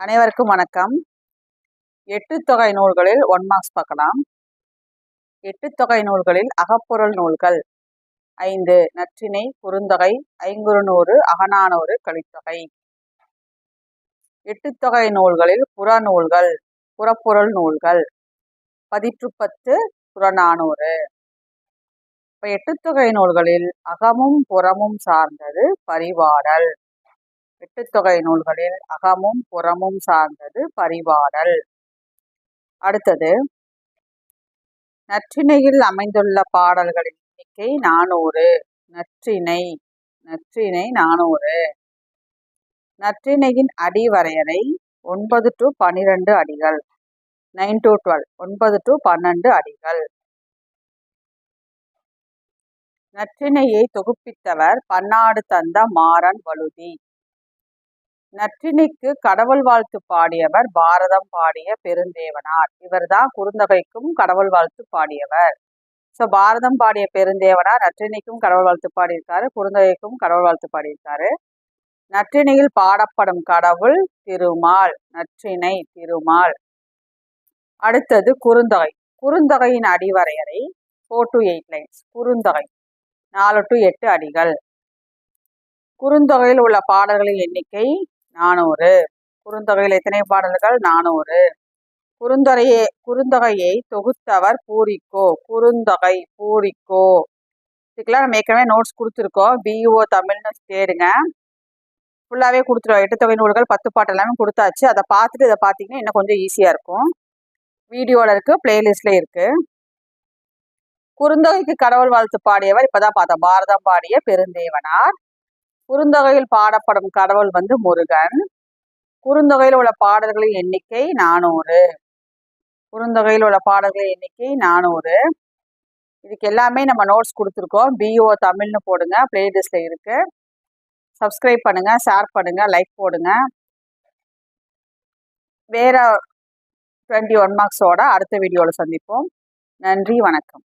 அனைவருக்கும் வணக்கம். எட்டுத்தொகை நூல்களில் 1 மார்க்ஸ் பார்க்கலாம். எட்டுத்தொகை நூல்களில் அகப்பொருள் நூல்கள் 5. நற்றிணை, குறுந்தொகை, ஐங்குறுநூறு, அகநானூறு, கலித்தொகை. எட்டுத்தொகை நூல்களில் புறநூல்கள், புறப்பொருள் நூல்கள் 10 புறநானூறு. இப்போ எட்டுத்தொகை நூல்களில் அகமும் புறமும் சார்ந்தது பரிபாடல். எட்டுத்தொகை நூல்களில் அகமும் புறமும் சார்ந்தது பரிபாடல். அடுத்தது, நற்றிணையில் அமைந்துள்ள பாடல்களின் எண்ணிக்கை 400. நற்றிணை 400. நற்றிணையின் அடி வரையறை 9 to 12 அடிகள். 9 to 12, 9 to 12 அடிகள். நற்றிணையை தொகுப்பித்தவர் பன்னாடு தந்த மாறன் வழுதி. நற்றிணைக்கு கடவுள் வாழ்த்து பாடியவர் பாரதம் பாடிய பெருந்தேவனார். இவர் தான் குறுந்தொகைக்கும் கடவுள் வாழ்த்து பாடியவர். ஸோ பாரதம் பாடிய பெருந்தேவனார் நற்றிணைக்கும் கடவுள் வாழ்த்து பாடியிருக்காரு, குறுந்தொகைக்கும் கடவுள் வாழ்த்து பாடியிருக்காரு. நற்றிணையில் பாடப்படும் கடவுள் திருமால். நற்றிணை திருமால். அடுத்தது குறுந்தொகை. குறுந்தொகையின் அடிவரையறை 4 to 8 லைன்ஸ். குறுந்தொகை 4 to 8 அடிகள். குறுந்தொகையில் உள்ள பாடல்களின் எண்ணிக்கை 400. குறுந்தொகையில் எத்தனை பாடல்கள்? 400. குறுந்தொகையை தொகுத்தவர் பூரிக்கோ. குறுந்தொகை பூரிக்கோ. இதுக்கெல்லாம் நம்ம ஏற்கனவே நோட்ஸ் கொடுத்துருக்கோம். பிஇஓ தமிழ்னு தேடுங்க, ஃபுல்லாகவே கொடுத்துருவோம். எட்டுத்தொகை நூல்கள் 10 பாட்டு எல்லாமே கொடுத்தாச்சு. அதை பார்த்துட்டு இதை பார்த்தீங்கன்னா இன்னும் கொஞ்சம் ஈஸியாக இருக்கும். வீடியோவில் இருக்குது, பிளேலிஸ்டில் இருக்குது. குறுந்தொகைக்கு கடவுள் வாழ்த்து பாடியவர் இப்போதான் பார்த்தோம், பாரதம் பாடிய பெருந்தேவனார். குறுந்தொகையில் பாடப்படும் கடவுள் முருகன். குறுந்தொகையில் உள்ள பாடல்களின் எண்ணிக்கை 400. குறுந்தொகையில் உள்ள பாடல்களின் எண்ணிக்கை 400. இதுக்கு எல்லாமே நம்ம நோட்ஸ் கொடுத்துருக்கோம். பிஓ தமிழ்னு போடுங்க, பிளேலிஸ்ட்ல இருக்கு. சப்ஸ்கிரைப் பண்ணுங்க, ஷேர் பண்ணுங்க, லைக் போடுங்க. வேற 21 மார்க்ஸோட அடுத்த வீடியோவில் சந்திப்போம். நன்றி, வணக்கம்.